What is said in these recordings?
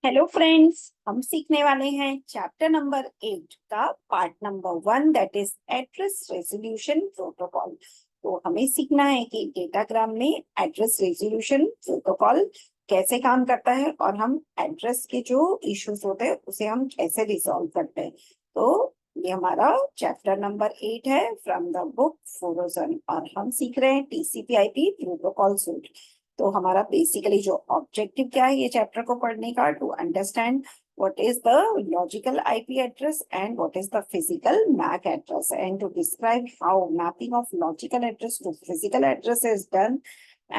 Hello friends, हम सीखने वाले हैं चैप्टर नंबर 8 का part number 1 that is address resolution protocol. तो हमें सीखना है कि डेटाग्राम में एड्रेस रेजोल्यूशन प्रोटोकॉल कैसे काम करता है और हम एड्रेस के जो इश्यूज होते हैं उसे हम कैसे रिजॉल्व करते हैं। तो ये हमारा चैप्टर नंबर 8 है फ्रॉम द बुक फोरोजन और हम सीख रहे हैं टीसीपी/आईपी प्रोटोकॉल सूट। तो हमारा बेसिकली जो ऑब्जेक्टिव क्या है ये चैप्टर को पढ़ने का, to understand what is the logical IP address and what is the physical MAC address, and to describe how mapping of logical address to physical address is done,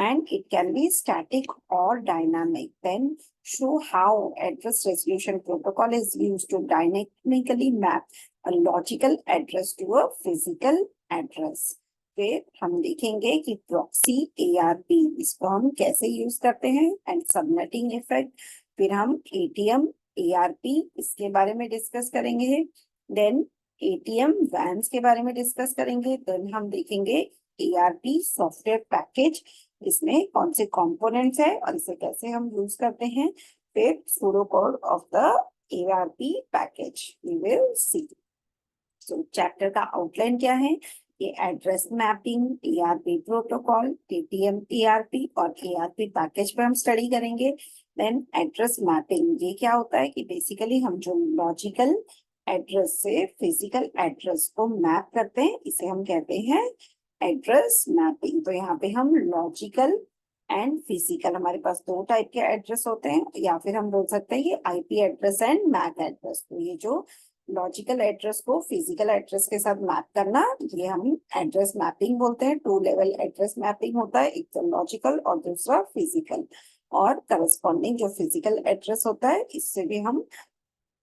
and it can be static or dynamic. Then show how address resolution protocol is used to dynamically map a logical address to a physical address. फिर हम देखेंगे कि proxy ARP इसको हम कैसे use करते हैं and subnetting effect. फिर हम ATM ARP इसके बारे में डिस्कस करेंगे। देन ATM वैन्स के बारे में डिस्कस करेंगे। देन हम देखेंगे ARP सॉफ्टवेयर पैकेज, इसमें कौन से कंपोनेंट्स है और इसे कैसे हम यूज करते हैं। फिर pseudo code of the ARP package we will see. So chapter का आउटलाइन क्या है, ये address mapping, ARP protocol, ATM ARP और ARP पैकेज पर हम स्टडी करेंगे। देन एड्रेस मैपिंग ये क्या होता है कि बेसिकली हम जो लॉजिकल एड्रेस से फिजिकल एड्रेस को मैप करते हैं इसे हम कहते हैं एड्रेस मैपिंग। तो यहाँ पे हम लॉजिकल एंड फिजिकल, हमारे पास दो टाइप के एड्रेस होते हैं, या फिर हम बोल सकते हैं ये IP address and MAC address. तो ये जो लॉजिकल एड्रेस को फिजिकल एड्रेस के साथ मैप करना ये हम एड्रेस मैपिंग बोलते हैं। 2 लेवल एड्रेस मैपिंग होता है, एक तो लॉजिकल और दूसरा फिजिकल। और करस्पॉन्डिंग जो फिजिकल एड्रेस होता है इससे भी हम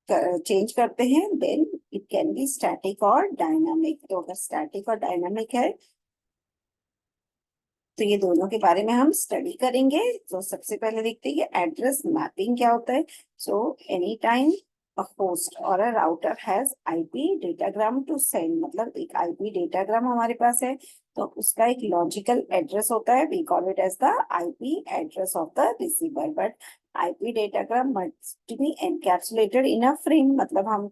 चेंज करते हैं। Then it can be static और डायनामिक। तो अगर स्टैटिक और डायनामिक है तो ये दोनों के बारे में हम स्टडी करेंगे। तो सबसे पहले देखते हैं कि एड्रेस मैपिंग क्या होता है। So any time a host or a router has IP datagram to send, मतलब एक IP datagram हमारे पास है तो उसका एक लॉजिकल एड्रेस होता है, we call it as the IP address of the receiver, but IP datagram must be encapsulated in a frame। मतलब हम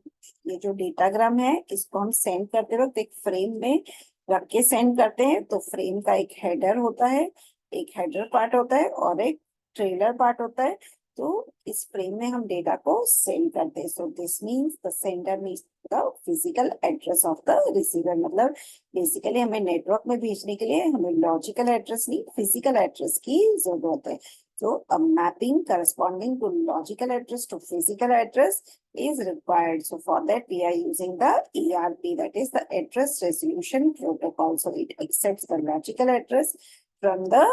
ये जो डेटाग्राम है इसको हम सेंड करते वक्त एक फ्रेम में रख के सेंड करते हैं। तो फ्रेम का एक हेडर होता है, एक हेडर पार्ट होता है और एक ट्रेलर पार्ट होता है। तो इस फ्रेम में हम डेटा को सेंड करते हैं। So this means the sender means the physical address of the receiver. मतलब बेसिकली हमें नेटवर्क में भेजने के लिए हमें लॉजिकल एड्रेस नहीं फिजिकल एड्रेस की जरूरत है। So a mapping corresponding to logical address to physical address is required. So for that we are using the ARP, that is the address resolution protocol. So it accepts the logical address from the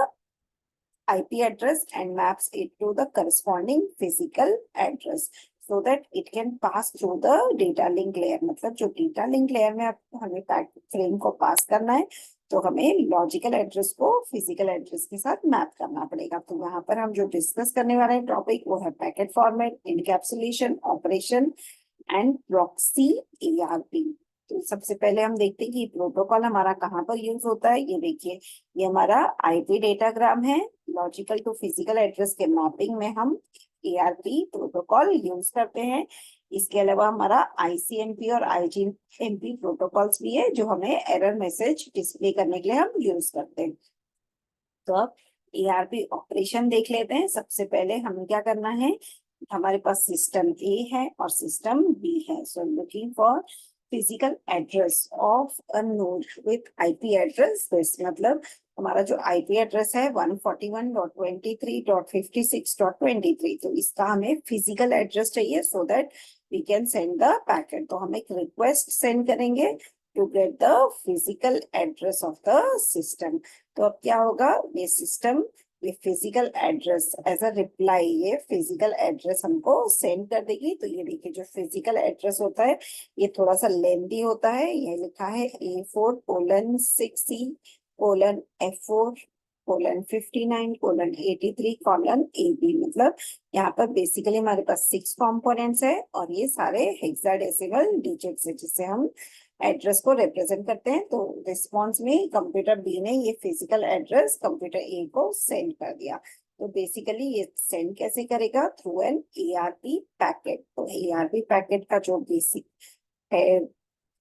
IP address and maps it to the corresponding physical address so that it can pass through the data link layer। मतलब जो data link layer में हमें frame को पास करना है तो हमें logical address को फिजिकल एड्रेस के साथ मैप करना पड़ेगा। तो यहाँ पर हम जो डिस्कस करने वाले हैं टॉपिक वो है packet format, encapsulation, operation and proxy ARP। तो सबसे पहले हम देखते हैं कि प्रोटोकॉल हमारा कहाँ पर यूज होता है। ये देखिए, ये हमारा IP डेटाग्राम है। लॉजिकल टू फिजिकल एड्रेस के मैपिंग में हम ARP प्रोटोकॉल यूज करते हैं। इसके अलावा हमारा ICMP और IGMP प्रोटोकॉल्स भी है जो हमें एरर मैसेज डिस्प्ले करने के लिए हम यूज करते हैं। तो अब ARP ऑपरेशन देख लेते हैं। सबसे पहले हमें क्या करना है, हमारे पास सिस्टम A है और सिस्टम B है। So looking for physical address of a node with IP address this, मतलब हमारा जो IP एड्रेस है 141.23.56.23, तो इसका हमें फिजिकल एड्रेस चाहिए so that we can send the packet. तो हम एक रिक्वेस्ट सेंड करेंगे to get the physical address of the system. तो अब क्या होगा, ये सिस्टम ये physical address as a reply ये फिजिकल एड्रेस हमको सेंड कर देगी। तो ये देखिए जो फिजिकल एड्रेस होता है ये थोड़ा सा लेंथी होता है। ये लिखा है A4:6C:F4:59:83:AB। मतलब यहाँ पर बेसिकली हमारे पास 6 कंपोनेंट्स है और ये सारे हेक्साडेसिमल डिजिट्स है जिससे हम एड्रेस को रिप्रेजेंट करते हैं। तो रिस्पॉन्स में कंप्यूटर B ने ये फिजिकल एड्रेस कंप्यूटर A को सेंड कर दिया। तो बेसिकली ये सेंड कैसे करेगा, थ्रू एन ARP पैकेट। तो ARP पैकेट का जो बेसिक है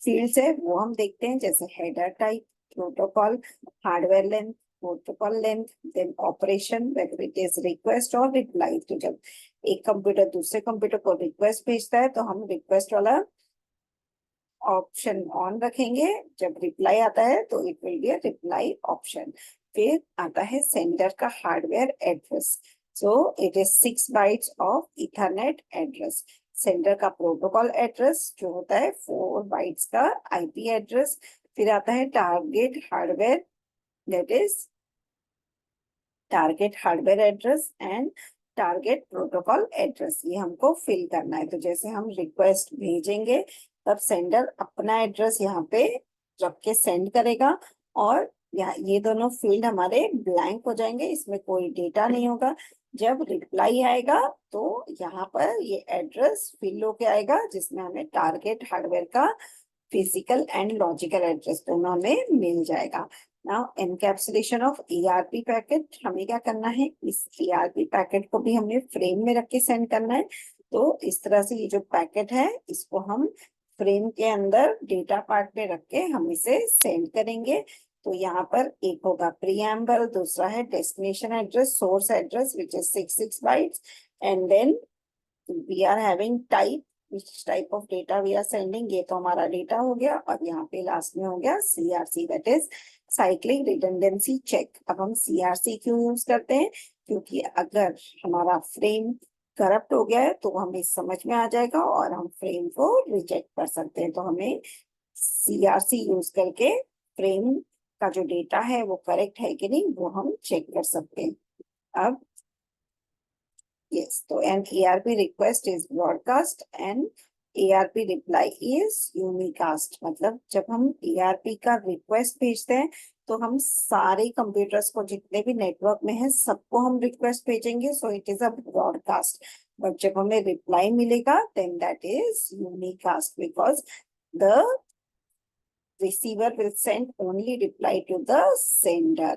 फील्ड्स है वो हम देखते हैं, जैसे header type, protocol, hardware length, protocol length, then operation, whether it is request और रिप्लाई। तो जब एक कंप्यूटर दूसरे कंप्यूटर को रिक्वेस्ट भेजता है तो हम रिक्वेस्ट वाला ऑप्शन ऑन रखेंगे, जब रिप्लाई आता है तो it will be a reply option. फिर आता है सेंडर का hardware address, so it is 6 bytes of Ethernet address. Sender का प्रोटोकॉल एड्रेस जो होता है 4 बाइट्स का IP एड्रेस। फिर आता है target hardware, that is target hardware address and target protocol address, ये हमको फिल करना है। तो जैसे हम रिक्वेस्ट भेजेंगे तब सेंडर अपना एड्रेस यहाँ पे रख के सेंड करेगा, और यहाँ ये दोनों फील्ड हमारे ब्लैंक हो जाएंगे, इसमें कोई डेटा नहीं होगा। जब रिप्लाई आएगा तो यहाँ पर ये एड्रेस फिल होके आएगा, जिसमें हमें टारगेट हार्डवेयर का फिजिकल एंड लॉजिकल एड्रेस दोनों हमें मिल जाएगा। Now encapsulation of ERP packet, हमें क्या करना है, इस ERP पैकेट को भी हमें फ्रेम में रख के सेंड करना है। तो इस तरह से ये जो पैकेट है इसको हम फ्रेम के अंदर डेटा पार्ट में रख के हम इसे सेंड करेंगे। तो यहाँ पर एक होगा प्रीएम्बल, दूसरा है destination address, source address which is 6 bytes, and then we are having type, which type of data we are sending, ये तो हमारा डेटा हो गया। और यहाँ पे लास्ट में हो गया CRC, that is cyclic redundancy check। अब हम CRC क्यों यूज करते हैं, क्योंकि अगर हमारा फ्रेम करप्ट हो गया है तो हमें समझ में आ जाएगा और हम फ्रेम को रिजेक्ट कर सकते हैं। तो हमें CRC यूज करके फ्रेम का जो डेटा है वो करेक्ट है कि नहीं वो हम चेक कर सकते हैं। अब yes, तो an ARP request is broadcast and ARP reply is unicast। मतलब जब हम ARP का रिक्वेस्ट भेजते हैं तो हम सारे कंप्यूटर्स को, जितने भी नेटवर्क में है सबको हम रिक्वेस्ट भेजेंगे, so it is a broadcast. But जब हमें रिप्लाई मिलेगा then that is unicast, because the receiver will send only reply to the sender.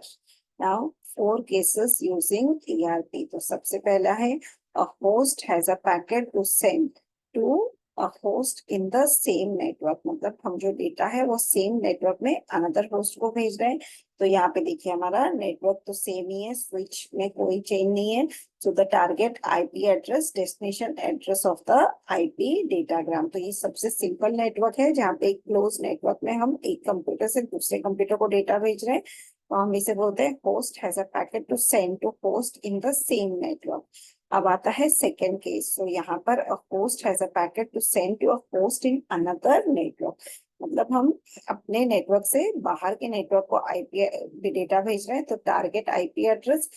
Now, 4 cases using ERP. तो सबसे पहला है a host has a packet to send to a host in the same network। मतलब हम जो data है वो same network में अनदर होस्ट को भेज रहे हैं। तो यहाँ पे देखिए हमारा नेटवर्क तो सेम ही है, स्विच में कोई चेंज नहीं है। So the target IP address, destination address of the IP datagram. तो ये सबसे सिंपल नेटवर्क है जहाँ पे एक क्लोज नेटवर्क में हम एक कंप्यूटर से दूसरे कंप्यूटर को डेटा भेज रहे हैं। तो हम इसे बोलते हैं host has a packet to send to host in the same network. अब आता है सेकेंड केस। सो यहाँ पर a host has a packet to send to a host in another network. मतलब हम अपने नेटवर्क से बाहर के नेटवर्क को IP डेटा भेज रहे हैं, तो target IP address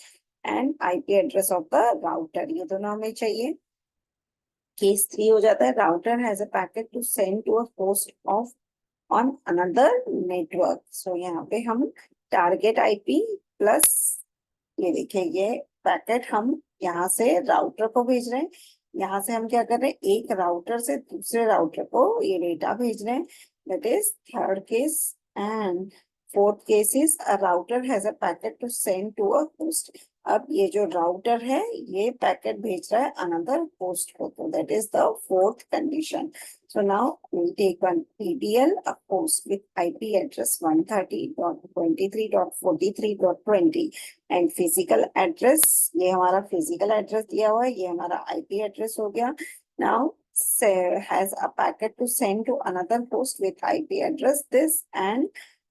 and IP address of the router, ये दोनों हमें चाहिए। केस 3 हो जाता है router has a packet to send to a host of on another network. So यहाँ पे हम टारगेट IP प्लस, ये देखिए ये पैकेट हम यहाँ से राउटर को भेज रहे हैं। यहाँ से हम क्या कर रहे हैं, एक राउटर से दूसरे राउटर को ये डेटा भेज रहे हैं, that is third case. And fourth case is a router has a packet to send to a host. अब ये जो राउटर है ये पैकेट भेज रहा है अनदर होस्ट को, तो that is the fourth condition. So now we'll take one PDL, a host with IP address 130.23.43.20 and physical address, ये हमारा physical address दिया हुआ है, ये हमारा IP address हो गया। Now has a packet to send to another host with IP address this and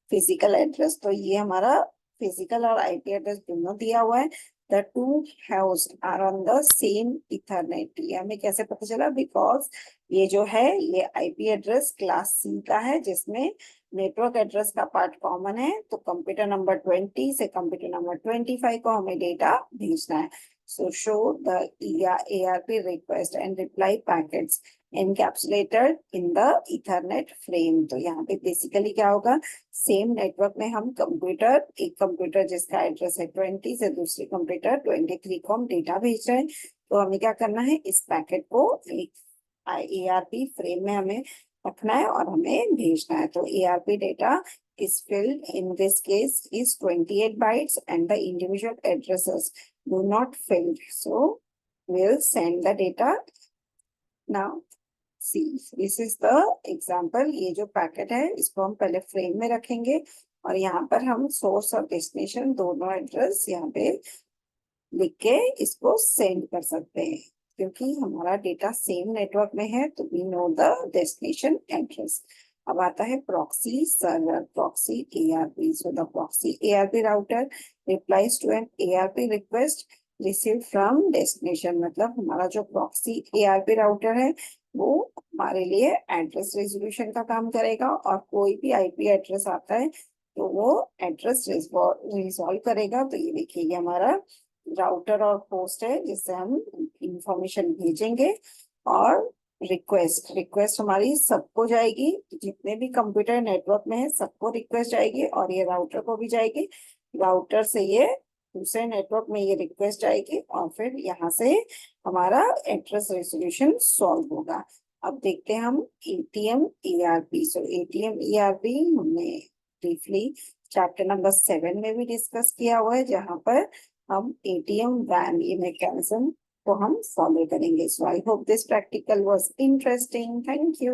physical address। तो ये हमारा physical और IP address दोनों दिया हुआ है। The two hosts are on the same Ethernet। ये हमें कैसे पता चला, बिकॉज ये जो है ये IP एड्रेस क्लास C का है जिसमें नेटवर्क एड्रेस का पार्ट कॉमन है। तो कंप्यूटर नंबर 20 से कंप्यूटर नंबर 25 को हमें डेटा भेजना है। सो show the ARP request and reply packets encapsulated in the Ethernet frame. तो यहाँ पे बेसिकली क्या होगा, सेम नेटवर्क में हम कंप्यूटर, एक कंप्यूटर जिसका एड्रेस है 20 से दूसरे कंप्यूटर 23 को हम डेटा भेज रहे हैं। तो हमें क्या करना है, इस पैकेट को एक ARP फ्रेम में हमें रखना है और हमें भेजना है। तो ARP data is filled in this case is 28 bytes and the individual addresses do not filled. So we'll send the data. Now see, this is the example. ये जो पैकेट है इसको हम पहले फ्रेम में रखेंगे और यहाँ पर हम सोर्स और डेस्टिनेशन दोनों एड्रेस यहाँ पे लिख के इसको सेंड कर सकते हैं क्योंकि हमारा डेटा सेम नेटवर्क में है तो we know the destination address. अब आता है proxy server, proxy ARP. So the proxy ARP router replies to an ARP request receive from destination. मतलब हमारा जो प्रॉक्सी ARP राउटर है वो हमारे लिए एड्रेस रेजोल्यूशन का काम करेगा और कोई भी IP एड्रेस आता है तो वो एड्रेस रिजॉल्व करेगा. तो ये देखिए हमारा राउटर और होस्ट है जिससे हम इंफॉर्मेशन भेजेंगे और रिक्वेस्ट हमारी सबको जाएगी, जितने भी कंप्यूटर नेटवर्क में है सबको रिक्वेस्ट जाएगी और ये राउटर को भी जाएगी. राउटर से ये दूसरे नेटवर्क में ये रिक्वेस्ट जाएगी और फिर यहाँ से हमारा एड्रेस रेजोल्यूशन सॉल्व होगा. अब देखते हैं हम ATM ARP. सो ATM ARP हमने ब्रीफली चैप्टर नंबर 7 में भी डिस्कस किया हुआ है जहाँ पर हम ATM वैन ये मैकेनिज्म को हम फॉलो करेंगे. So I hope this practical was interesting. Thank you.